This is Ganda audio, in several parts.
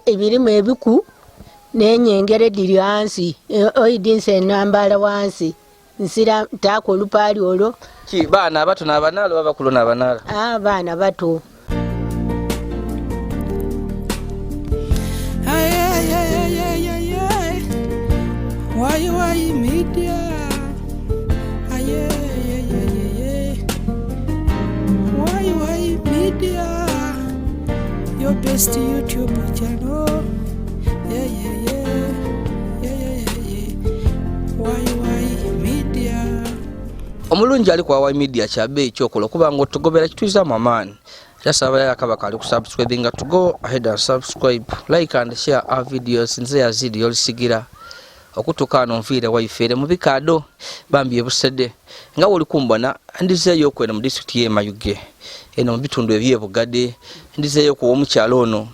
ebirimu ebiku n'enyengere diri hansi oidinse nambala wansi nsira tako lupali olwo ki baana abato n'abanaala babakulu n'abanaala baana bato Why media? Why media? Your best YouTube channel. Why media? Omulungi ali kwa media kyabe ekyokola kubanga otugobera kituiza mamani. Just abaya kabaka ali kusubscribing to go ahead and subscribe, like and share our videos. Nze Yazid Yolisigira okutukano nfiire waifere mu bikado bambi ebusede nga woli kumbona ndizeyo kwena mu district ye Mayuge eno mu bitundu ebyebugade ndizeyo ku omukyalo ono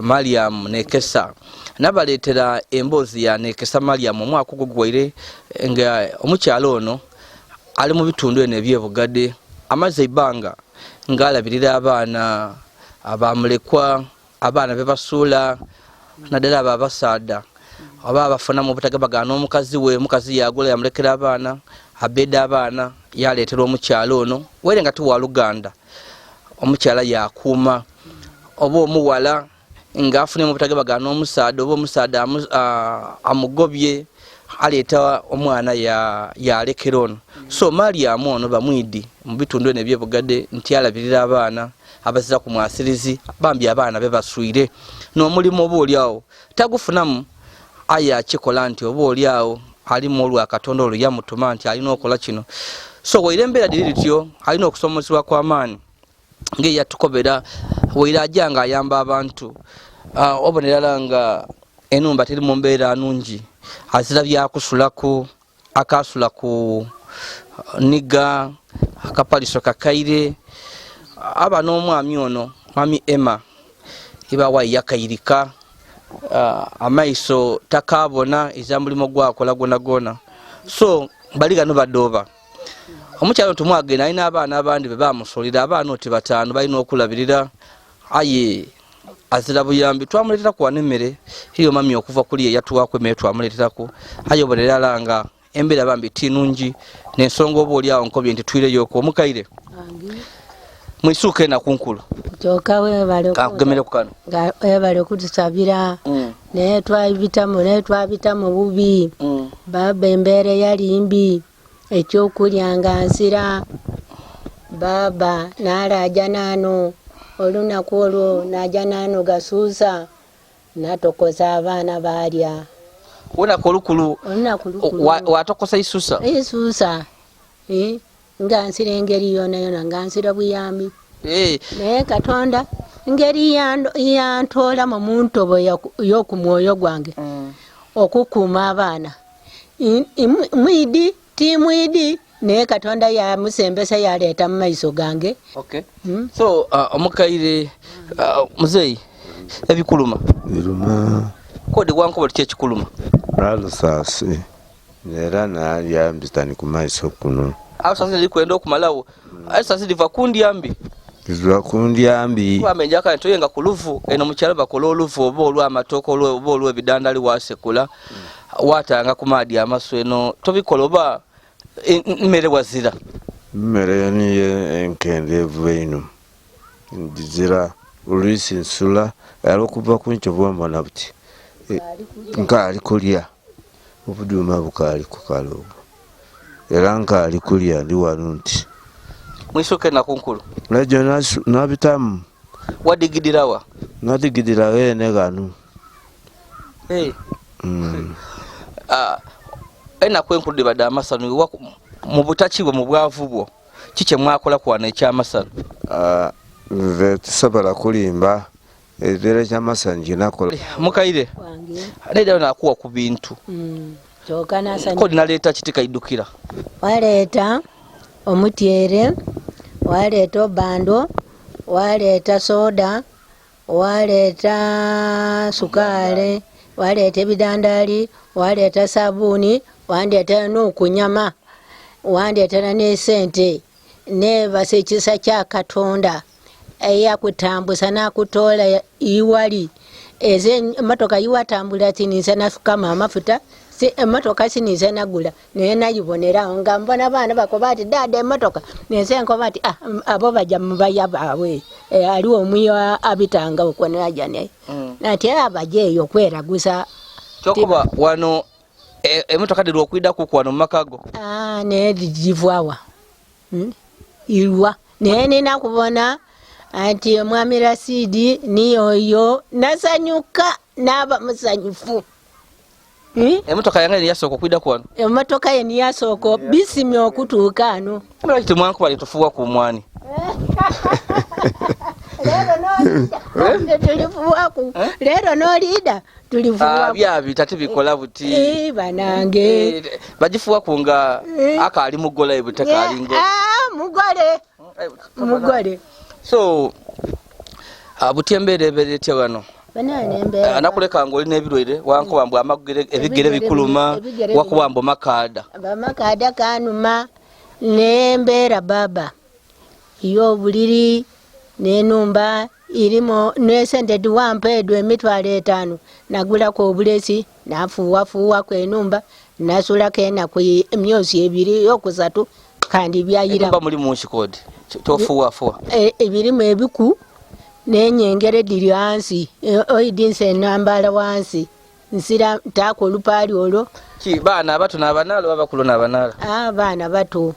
Mariam Nekesa nabaletera embozi ya Nekesa Mariam omwaka ogugwaire nga omukyalo ono ali mu bitundu ene ebyebugade amaze ibanga ngalabirira abaana abamulekwa abaana bebasula nadala abasada aba bafuna mu butagabagana omukazi we mukazi yagula yamulekera abaana abeda abaana yaletera omukyalo ono were nga tuwa Luganda omukyala yakuma obo omuwala nga afune mu butagabagana omusada obo omusada amugobye aleta omwana yalekera ono so Mariam ono bamwidi mu bitundu ne byebugade nti alabirira abaana abazira ku mwasirizi bambi abaana bebaswire n'omulimu obo oliawo tagufunamu aya chikola nti obo oliawo ali mu olwa Katonda olwo yamutuma nti alina okola kino so wairembera dirityo alina okusomozebwa kwa maani nge yatukobera wairajanga ayamba abantu obonera nga enumba teri mu mbeera anungi azira byakusulako akasula ku niga akapaliso kakaire aba n'omwami ono mami Emma iba wa yakayirika amaiso takabona izambulimo gwakola gona so bali gano badoba omukyalo tumwagena ina abaana abandi be bamusolira abaana oti batano balina okulabirira aye azira buyambi twamuletera ku anemere hiyo mami okuva kuli yatuwa kwe metu amuleterako ayo bonera nga embera bambi tinungi n'ensonga obo oli awo nkobye nti twire yoko omukaire mwisuke na kunkulu joka webale kagemere kukano webale kutusabira ne twabitamu bubi baba embera yali mbi ekyokulyanga nsira baba nalaja nano olunaku olwo naja nano gasuusa natokoza abaana balya wona kolukulu watokosa isusa nga nsira engeri yona nga nsira buyambi naye Katonda ngeri yantola mu muntobo y'okumwoyo gwange okukuuma abaana mwidi timwidi naye Katonda yamusembesa yaleeta mu maiso gange so omukaire muzeyi ebikuluma biruma kodi gwankobo kyekikuluma ralusasi era nayambitani ku maiso kuno awo sasa likwenda okumalawo ayi sasa liva kundyambi izwa kundyambi kwamenja kale toyenga kuluvu eno mukyalo bakola oluvu oba olwa amatoko oba olwa ebidandali wasekula watanga ku maadi amaso eno tobikola oba mmere wazira mmere niye enkendeevu eno ndizira oluisi nsula alokuva kunchovu mbona buti nkaali kulya obuduuma bukaali kukala obwo era nkaali kulya ndi wano nti mwisuke na kunkulu najo nabitamu wadigidirawa nadigidira wene ganu ena kwenkulu dibada amasanu mu butakiwe mu bwavu bwo kike mwakola kwana ekyamasanu tisobola kulimba ebere kyamasanu ginakola mukaire neda nakuwa ku bintu kodi naleeta kitika idukira waleeta omutyere waleeta obando waleeta soda waleeta sukale waleeta ebidandali waleeta sabuni wandeetera n'okunyama wandeetera n'esente nebasa ekisa kya Katonda eyakutambusa nakutoola iwali eze emotoka yiwatambula tiniza nasukama amafuta si emotoka siniza nagula naye nayibonerawo nga mbona abaana bakoba ati dada emotoka neze nkoba ati abo bajja mubaya baabwe aliwo omwiyo abitanga okwo naja naye nati abaje eyo kweraguza kyokuba wano emotoka diri okwida kuku wano mumakago naye divwawa irwa naye nina kubona anti omwami Yazid niyoyo nasanyuka naba musanyufu emotoka yange ni yasoko kwida kwano emotoka ye ni yasoko bisimye okutuuka ano mulati mwanku bali tufuwa ku mwani lero nolida tulifuwa byabi tati bikola buti banange bajifuwa kunga akali mugola ebuteka lingo mugole so abutembere berete wano banane embera anakuleka ngo line ebirwere wanko bambo amagere ebigere bikuluma wakubambo makada bamakada kanuma nembera baba iyo buliri nenumba irimo nesende diwampedwe emitwalo 5 nagula ko obulesi nafuwa kwenumba nasula kena ku emyozi 2 yokusatu kandi byayira ba muri mu shikodi tofuwa ebirimu ebiku nenyengere diri hansi oyidinse nambala wansi nsira tako lupali olwo ki bana abato nabanalo babakulu nabanalo bana bato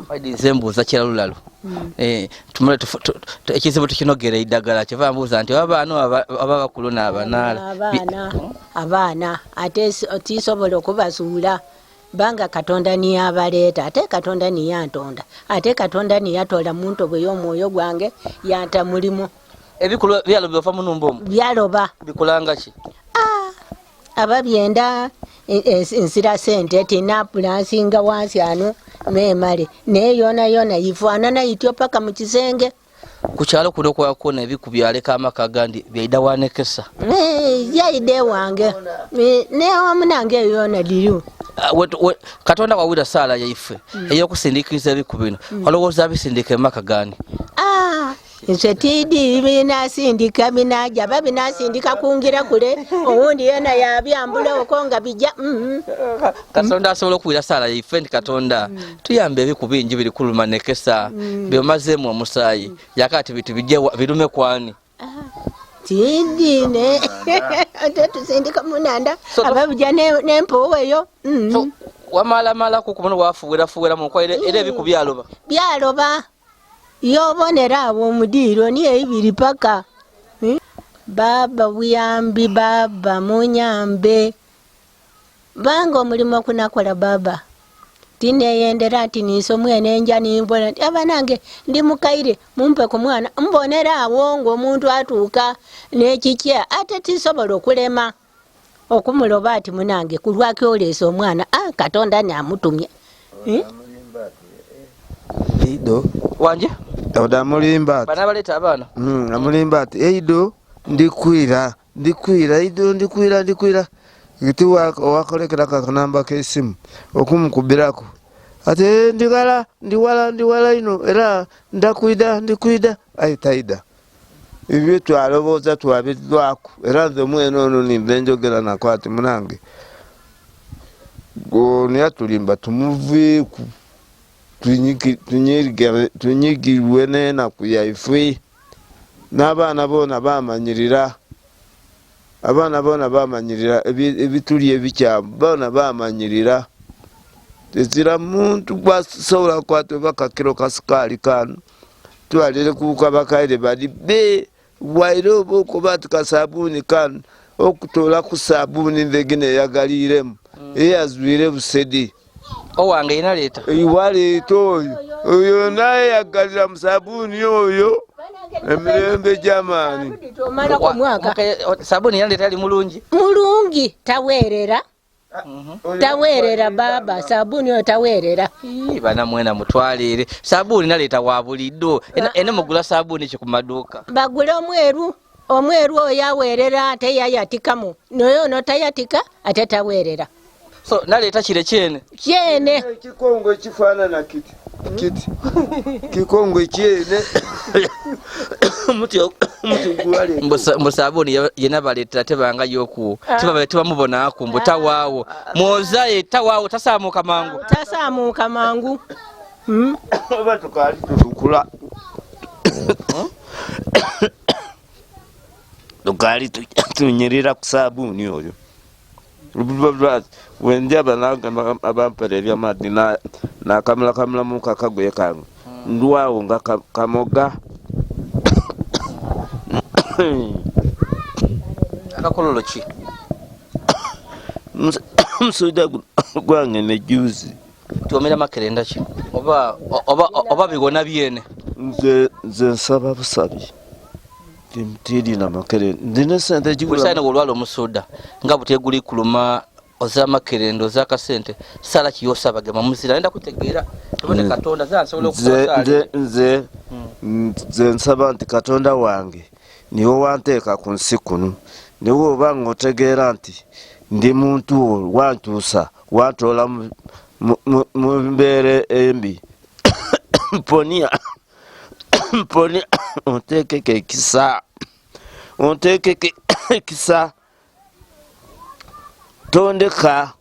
oyidinse mbuza kira lulalo tumule ekizibu tukinogera idagala kiva mbuza nti abana ababakulu nabanalo abana ate otisobola okubasuula banga katonda ni abaleta ate katonda ni yantonda ate katonda ni yatola muntu bwe yomwoyo gwange yanta mulimo ebikulu byalo byofa munumbo byaloba bikulanga ki ababyenda ensira sente tina pulansinga wansi ano memale ne yona yifanana ityo paka mu kisenge kukyalo kuno kwakona ebikubyaleka amaka gandi byaida wanekesa yaide wange ne wamunange yona diriu katonda wawira sala yaife eyokusindikiza ebikubino olowooza bisindike maka gani nse tidi binasindika binaja babinasindika kungira kule owundi yena yabyambula okonga bija katonda asobola okuwira sala yaife ndi katonda tuyambe ebikubingi biri kuluma nekesa byomazemu omusaayi yakati bitu bijje birume kwani tidi ne tusindika munanda ababija nempoweyo wamala kukumuna wafuwera mu kwaire era ebikubyaloba yobonera abo mudiro ni ebiri paka baba buyambi baba munyambe bango mulimo kunakola baba tine yendera ati niso mwene nja nimbona abanange ndi mukaire mumpe ku mwana mbonera awo ngo omuntu atuuka n'ekikya ate tisobola okulema okumuloba ati munange kulwake oleso omwana katonda ni amutumye Eido wanje oda mulimba bana baleta abana amulimba eido ndikwira eido ndikwira giti wakolekera kakanamba kesimu okumukubirako ate ndiwala ino era ndikwida taida ibyo twaloboza twabidwako era nze mwene ono nimbe njogera nakwati munange go niatulimba tumuviku tunyigirwe nena kuyaife n'abana bona bamanyirira ebituli ebikyamu bona bamanyirira tezira muntu gwasobola kwatwe bakakiro kasukali kanu twalire kuka bakaire bali be waire oboko batika sabuni kanu okutola ku sabuni ndegine yagaliremu eyazwire busedi owange inaleta iwaleta oyo naye yagalira musabuni oyo emirembe jamani sabuni inaleta ali mulungi tawerera baba sabuni otawerera bana mwena mutwalire sabuni inaleta wabuliddo ene mugula sabuni kikumaduka bagula omweru oyawerera ate yayatikamu noyo notayatika ate tawerera so naleta kire kyene kikongo kifaanana kiti kiti kikongwe kyene muti gwale mbusabuni yena baletera tebanga yoku tebamubona akumbu tawaawo mozaye tawaawo tasamuka mangu oba tukali tutukula tukali tunyirira ku sabuni oyo wenjaba abampere ebyamadi nakamula mu kakagwe kange ndwawo nga kamoga akakololo ki musuda gwange ne juzi tuomera makerenda ki oba bigona byene nze nsaba busabi timtidi na makere ndine sente jigula olwalo omusuda nga buteguli kuluma oza makerendo za kasente sala kiyosa bagema muzira nenda kutegeera tubone katonda zansobola okukosa nze nsaba nti katonda wange niwo wanteeka ku nsi kuno niwo obanga otegeera nti ndi muntu wantuusa wantoola mu mbeere embi mponia onteekeko ekisa tondeka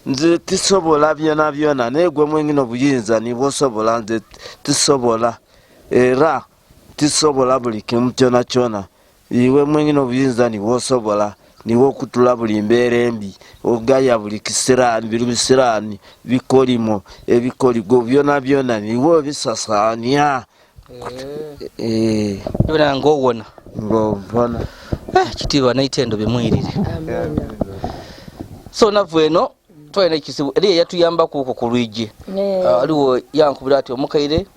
nze tisobola byona naye gwe mwenyini obuyinza nibwo osobola nze tisobola era tisobola buli kimu kyona iwe mwenyini obuyinza nibwo osobola niwo okutula buli mbeera embi ogaya buli kisiraani bisiraani bikolimo ebikoligo byona niwo bisasaanya yona ngowona kitiibwa naitendo bimwirire so navweno twalina ekisibu eri yatuyamba kuko ku lwigi aliwo yankubira ati omukaire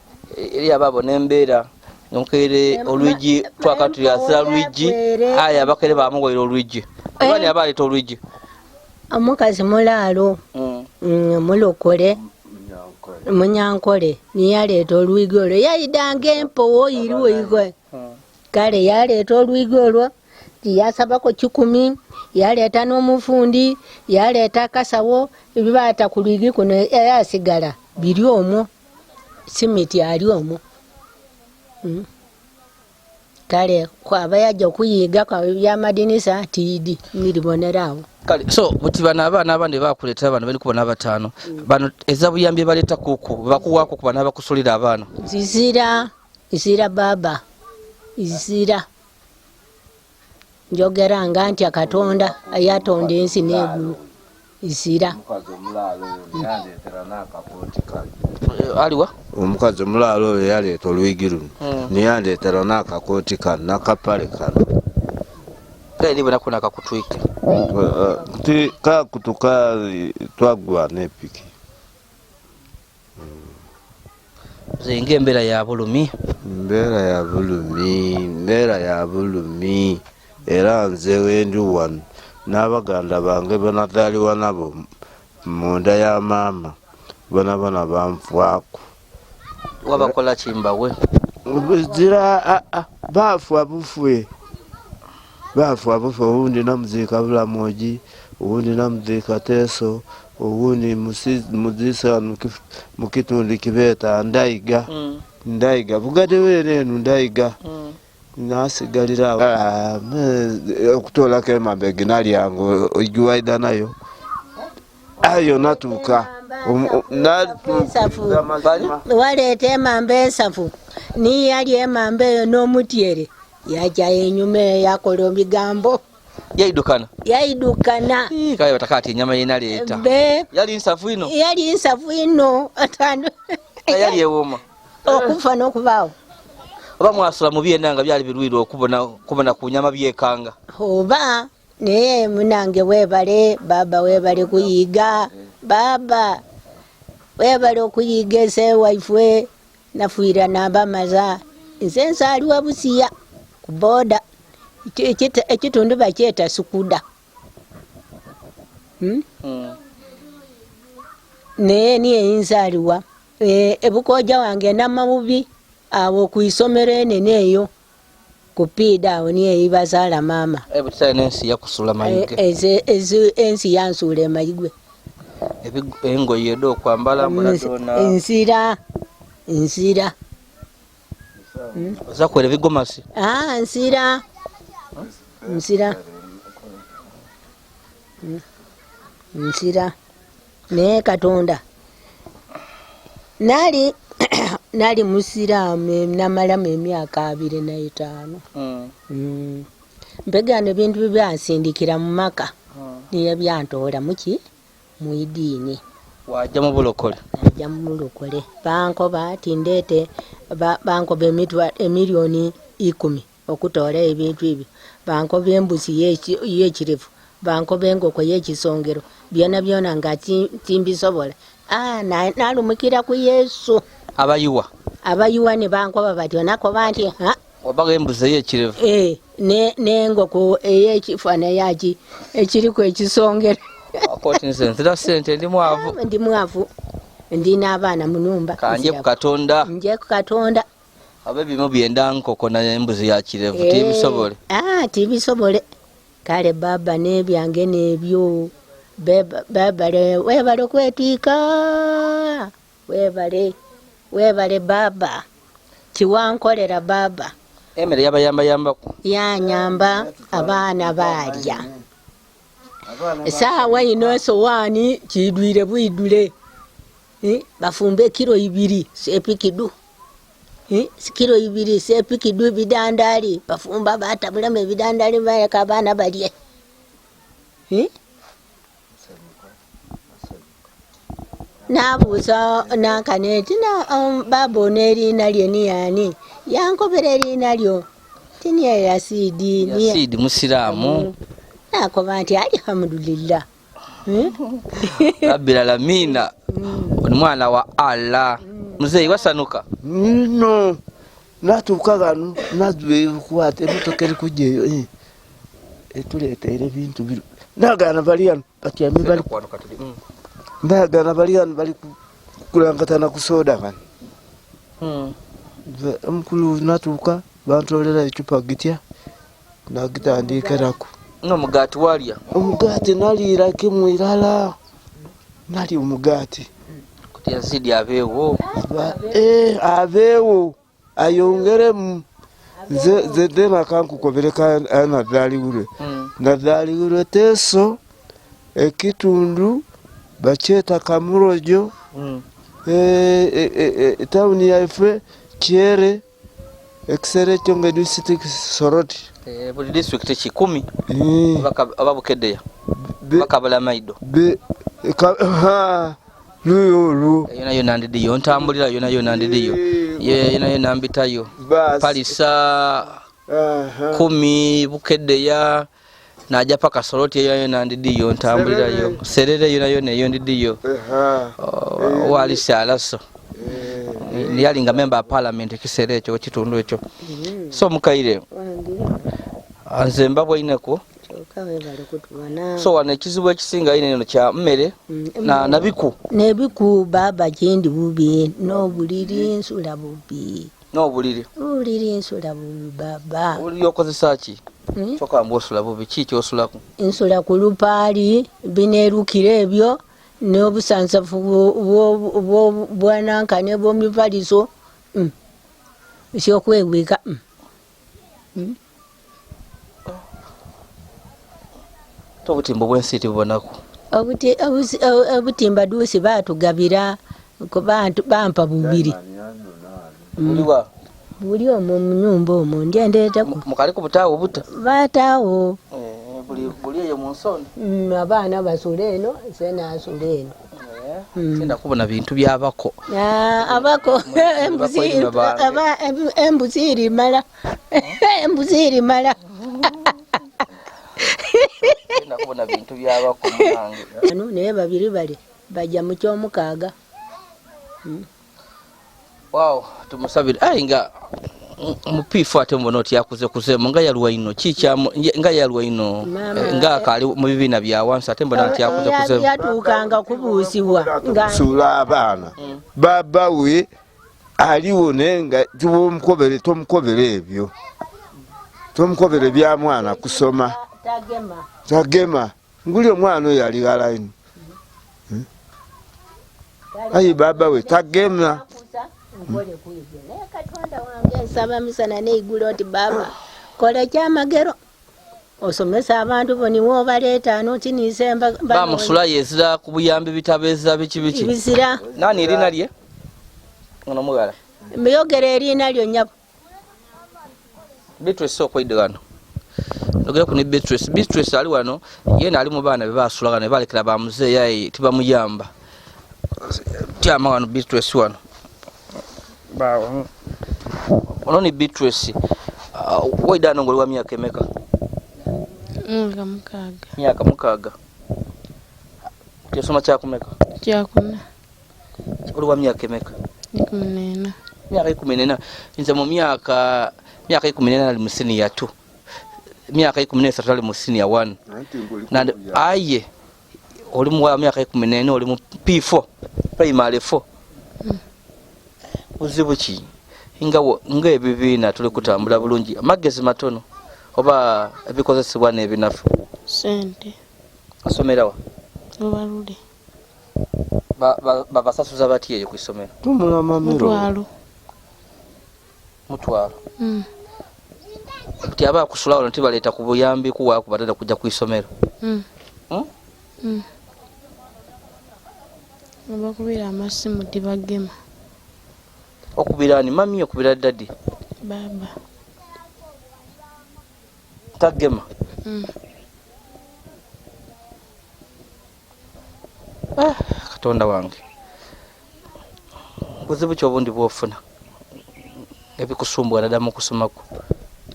eri ababo n'embeera omukaire olwigi twakatuyasira lwigi aya abakaire bamuwaire olwigi abani abaleeta olwigi omukazi mulaalo mulokole munyankole niyaleeta olwigi olwo yayidanga empowo iriwo igwe kale yaleeta olwigi olwo yasabako 10 yaleeta n'omufundi yaleeta akasawo ebibaata ku lwigi kuno yasigala biri omwo simiti ali omwo kale kwaba yajja okuyiga kwa byamadinisa tiidi niribonerawo kale so buti bana abaana abandi bakuleeta abana bali kubona abatano bano ezabuyambye baleeta kuku bakuwaako ku bana abakusulira abaana izira baba izira njogera nga nti akatonda ayatonda ensi n'eggulu izira aliwa omukazi omulaalo oyo yaleeta olwigi luno niyandeetera n'akakooti kano n'akapale kano kairibona kuna kakutwike ti kakutuka twagwa n'epiki zinge embera ya bulumi era nze wendi wano n'abaganda bange banazaliwa nabo munda ya maama bana banfwako wabakola kimbawe zira baafwa bufwe ubundi namuziika bulamoji ubundi namuziika teso ubundi muzisa mukitundu kibeeta ndaiga bugade weneenu ndaiga nasigalira okutoolako emambegi nalyango ogiwaida nayo ayo natuuka waleeta emamba ensafu niyali emamba eyo n'omutyere yaja enyuma yakola ebigambo yaidukana kale batakati enyama yenaleeta yali nsafu ino yali ewoma okufa n'okubaawo oba mwasula mu byenda nga byali birwire okubona ku nyama byekanga oba naye munange webale baba webale kuyiga baba webale okuyiga esewaifwe nafuira nabamaza nze nsaaliwa busiya ku boda ekitundu bakyeta sukuda naye niye nsaaliwa ebukoja wange namabubi awo ku isomero enene eyo kupiida awo niyo eyibazaala maama ensi yakusula mayige ensi yansuula emayigwe engoye edo okwambala muladona ensira nsira. Zakwera bigomasi. Nsira. Nsira. Ne Katonda. Nali musiraamu namalamu emyaka 25. Mpegano ebintu byansindikira mu maka. Niye byantoola mu idiini. Wajja mu bulokole. Wajja mu bulokole. Bankoba ati ndeete bankoba emiliyoni 10 okutoola ebintu ebyo. Bankoba embuzi y'ekirevu. Bankoba engoko y'ekisongero. Byona nga timbisobola. Nalumukira ku Yesu. Abayiwa ne bankoba batyo nakoba nti wabaga embuzi y'ekirevu. N'engoko ey'ekifana yaki ekiriku ekisongero. Akoti nzira sente ndi mwavu. Ndina abaana mu nyumba. Kanje ku Katonda. Nje ku Katonda. Abebimo byenda nkoko na embuzi ya kirevu tibisobole. Tibisobole. Kale baba nebyange nebyo. Webale kwetwika. Webale baba. Kiwankolera baba. Emere yabayamba. Yanyamba abaana balya. Saawa ino sowaani kidwire bwidule. Bafumbe kilo 2 sepikidu. Kilo 2 sepikidu bidandali. Bafumba batabulamu ebidandali bayaka abaana balye. Nabuuza nankaneti baba onerina lye niyani. Yankobera erina lyo. Tini ya Yazid. Yazid musiraamu. Nakoba nti alhamdulillah. Rabbil alamina. Mwana wa Allah. Mzee wasanuka. No. Natuuka gano nazwe kukwata emotoka eri kujjayo. Etuleetera ebintu biro. Nagana baliano batyami bali kwanuka tuli. Nagana baliano bali kulangatana ku soda kan. Omukulu natuuka bantolera ecupa gitya nagitandikirako. No mugati walya. Omugati naliira kimwirala. Nali omugati. Kuti Yazid abeewo. Abeewo. Ayongeremu. Zedena kankukobereka nadhaliwure. Nadhaliwure teso ekitundu bacheta Kamurojo. Tawuni yaife Kyere Exere Chonge district Soroti. Buli district 10 ababukedeya bakabala maido Lulu yona ndidiyo ntambulira yona ndidiyo yona nambitayo palisa 10 bukedeya naja paka Soroti yona ndidiyo ntambulirayo serere yona eyo ndidiyo wali salaso yalinga member of parliament kisere ekyo kitundu ekyo so mukaire anzemba bwineko so wana ekizibu ekisinga ine neno kya mmere na nabiku nebiku baba gyendi bubi n'obuliri nsula bubi nsula bubi baba oli okozesa ki choka mbosula bubi kiki osulako nsula ku lupaali binerukire ebyo n'obusansafu bwanankane bw'omuvaliso ekyokwewika tobutimba bw'ensiiti bubonako obutimba duusi baatugabira ku bantu bampa bubiri buli omwo mu nyumba omwo ndyendeeteko mukaliko butaawo buta baataawo buli eyo mu nsonda abaana basula eno senasula eno senda kubona bintu byabako abako embuzi irimala senda kubona bintu byabako munange naye babiri bali bajja mu kyomukaaga wow tumusabire nga mupifu ate mbona oti yakuze kuzemu nga yalwa ino kikyamo nga yalwa ino nga akali mu bibina bya wansi ate mbona ati yakuze kuzemu yatukanga kubuusibwa nga sula abaana baba we aliwo nenga tomukobere ebyo tomukobere bya mwana kusoma tagema nguli omwana oyo ali galaini ayi baba we tagema nkole kwibyo naye Katonda wange nsaba misana neigulo nti baba kola kyamagero osomesa abantu boni wobaleeta notiniise bamusula yezira ku buyambi bitabeza biki bizira nani erina lye ono mugala myogere erina lyo nyabo Beatrice okwaide wano nogera ku ni Beatrice ali wano yena ali mu baana bebasula wano balekera ba muzee yayi tibamuyamba tyama wano Beatrice wano bawo ono ni Beatrice waida nongoli wa myaka emeka myaka mukaga kyosoma kyakumeka kyakuna oli wa myaka emeka 14 myaka 14 nze mu myaka 14 ali mu senior 2 myaka 13 ali mu senior 1 na aye oli mu myaka 14 oli mu P4 primary 4 uzibu ki nga ebibiina tuli kutambula bulungi amagezi matono oba ebikozesebwa n'ebinafu sente asomerawa obalule babasasuza batya eyo ku isomero mutwalo ti abakusula wano tibaleeta ku buyambi kuwaaku batera kujja ku isomero abakubira amasimu tibagema okubira ni mami okubira dadi baba tagema Katonda wange buzibu ki obundi bwofuna ebikusumbwa nadamu okusomako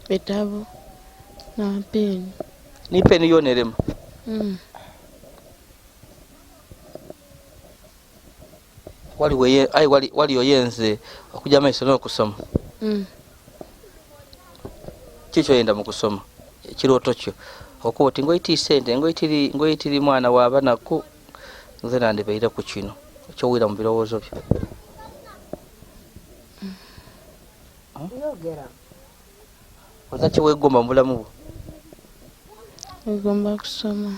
bitabo na peni ni peni yonerema wali oyenze okujja maiso n'okusoma kikyo yenda mu kusoma ekirooto kyo okuba oti ngoyitiri sente ngoyitiri mwana waabanaku nze nandibeire ku kino ekyowira mu birowoozo byo oza kiwegomba mu bulamu bwo wegomba kusoma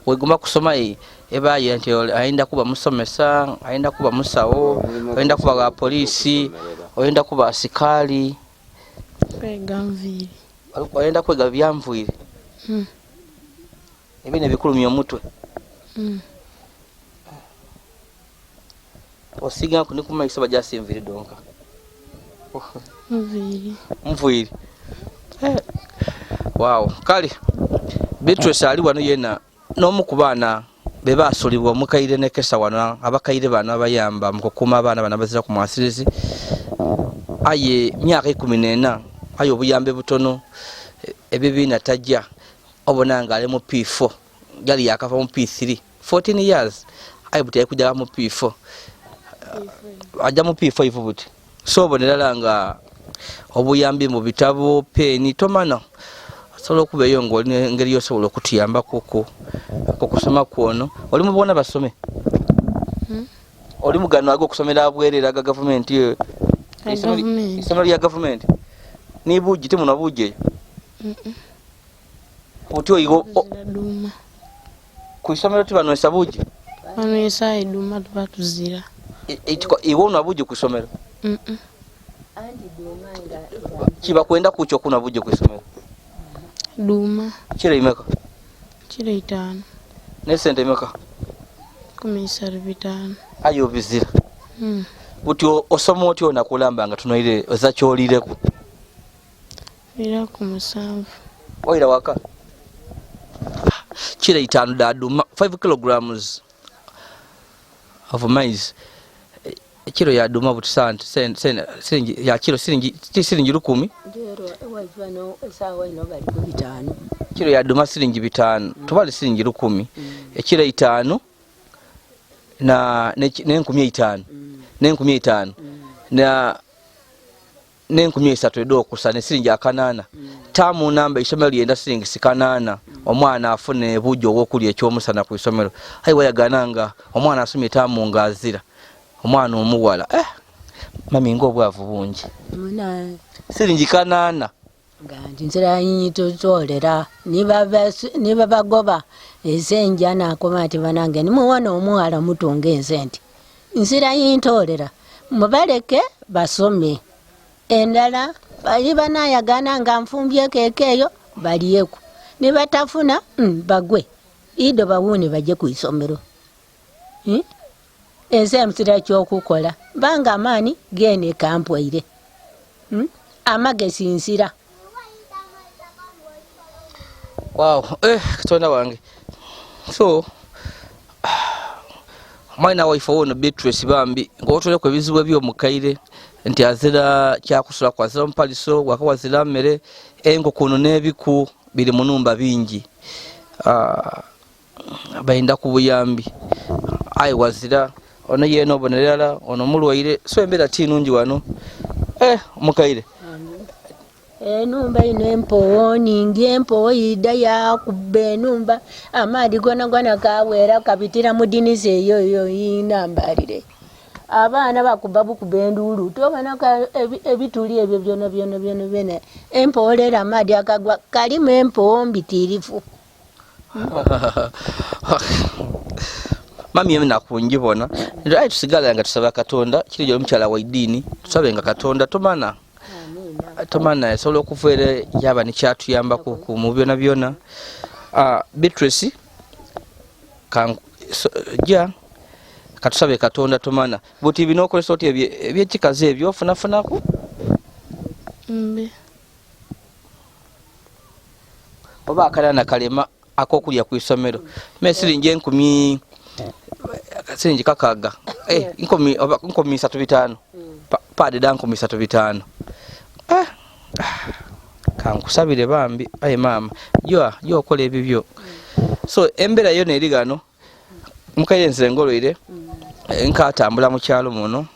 wegomba kusoma ebaye nti ayenda kuba musomesa ayenda kuba musawo ayenda kuba wa polisi ayenda kuba asikali kwega nviiri ayenda kwega byanvuire ebine bikulumya omutwe osiga ku nikumaiso bajasinviri donka nvuiri wow kale Beatrice ali wano yena n'omu ku baana bebasulibwa omukaire nekesa wano abakaire bano abayamba mu kukuuma abaana bano bazira ku mwasirizi aye myaka 14 aye obuyambe butono ebibiina tajja obona nga ali mu P4 gali yakava mu P3 14 years aye butya kujja mu P4 ajja mu P5 buti so obonera nga obuyambi mu bitabo peni tomana solo okubeyo ngeri yosobola okutuyamba kuko kusoma kwono oli mubona basome oli mugano ago kusomera abwerera ga government isomero ya government ni buji timu na buje otyo igo ku isomero tibano esabuji ano yesa iduma tubatuzira iwo na buje ku isomero andi dumanga kiba kwenda kucho kuna buje ku isomero duma kire imeka kire 5 ne sente imeka kumisari 5 ayo bizira utyo osomo otyo nakulamba nga tunoire ozakyolireko ira ku musanvu oira waka kire 5 daduma 5 kilograms of maize kilo ya duma butisante siringi ya kilo siringi 10 ndero wajwano sawa ino bali ku 5 kilo ya duma siringi 5 tubali siringi 10 ekilo 5 na n'enkumi 5 n'enkumi 5 na n'enkumi 3 edo kusane siringi akanana tamu namba isomero lyenda siringi 8 omwana afune bujo wokulya ekyomusana ku isomero ayi wayagananga omwana asumye tamu ngazira omwana omuwala mami ng'obwavu bungi muna siringi 8 ngandi nzira yinyito zolera niba bagoba ezenja nakoma ati banange nimuwana omuwala mutunga ensente nzira yintolera mubaleke basome. Endala bali banayagana nga nfumbyeko ekeeyo balyeku. Ne batafuna bagwe. Ido bawuni baje ku isomero. Ense msira ky'okukola. Banga amaani gene kampwaire. Amagesi nsira. Wow, Katonda wange. So mwana waife wono Beatrice bambi ng'otole ku ebizibu eby'omukaire nti azira kyakusulako, azira omupaliso, wakawazira mmere, enkokono n'ebiku biri mu nnumba bingi. Bayinda ku buyambi. Ayi wazira ono yeena obonerera ono mulwaire, so embeera ti nnungi wano. Omukaire enumba ino empowo ningi, empowo yida yakuba enumba, amaadi gona kawera kabitira mu dinisa eyo yinambalire. Abaana bakuba bukuba enduulu, tobona ebituli ebyo byona empowo leero amaadi akagwa kalimu empowo mbitirifu. Mami yemina kunjibona ndio tusigala nga tusaba Katonda kiri gyo omukyala wa idini tusabe nga Katonda tomana esolo okuveere yaba ni kyatuyamba ku mu byona. Beatrice kan ja katusabe Katonda tomana buti bino ko soti ebyekikaze ebyo funafunako mbe oba akalana kalema akokulya ku isomero mesiri nje 10 siringi kakaga inkomi 35 pade danko 35 kankusabire bambi aye mama yo okola ebibyo. So embera yo neri gano mukaire nzengoloire nkatambula mu kyalo muno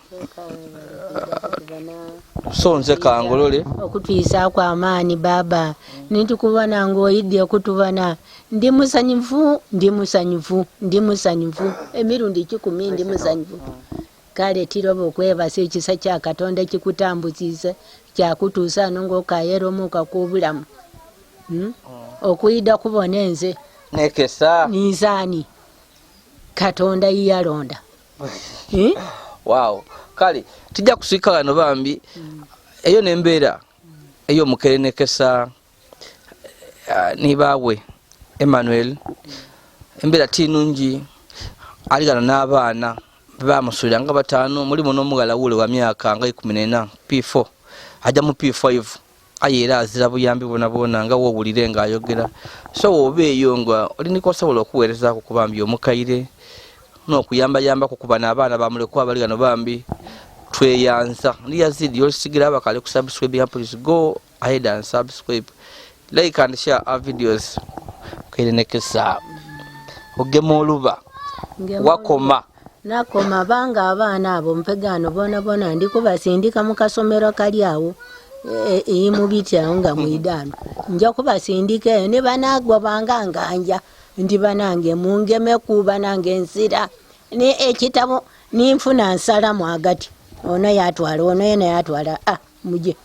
so nze kangolole okutwisa kwa amaani baba nitukubona ngoyidde okutubana ndi musanyufu emirundi 10 ndi musanyufu kale tirobo okwebasa ekisa kya Katonda kikutambuzize kyakutuusa ng'okayera omuka k'obulamu. Okuyida kubona enze nekesa nizaani Katonda yalonda. Wow, kale tijja kusika wano bambi eyo nembeera eyo mukere nekesa nibawe Emmanuel embeera tinungi aligana n'abaana bamusulira nga 5 mulimu n'omugala wule wa myaka nga 14 P4 ajja mu P5 ayera azira buyambi bona nga wobulire nga ayogera. So obeeyo nga olinikosobola okuweereza ku kubambi omukaire n'okuyamba kukuba n'abaana bamulekwa abali gano bambi tweyanza. Ndi Yazid Yolisigira Abakade ku subscribe, please go ahead and subscribe, like and share our videos. Kaire nekesa ogema oluba wakoma nakoma banga abaana abo mpegano bona ndikubasindika mu kasomero kali awo mu bitya nga muidano nja kubasindika ne banagwa banga nganja ndi banange mungeme kuba nange nsira ne ekitabo ninfuna nsala mu agati ono yatwala muje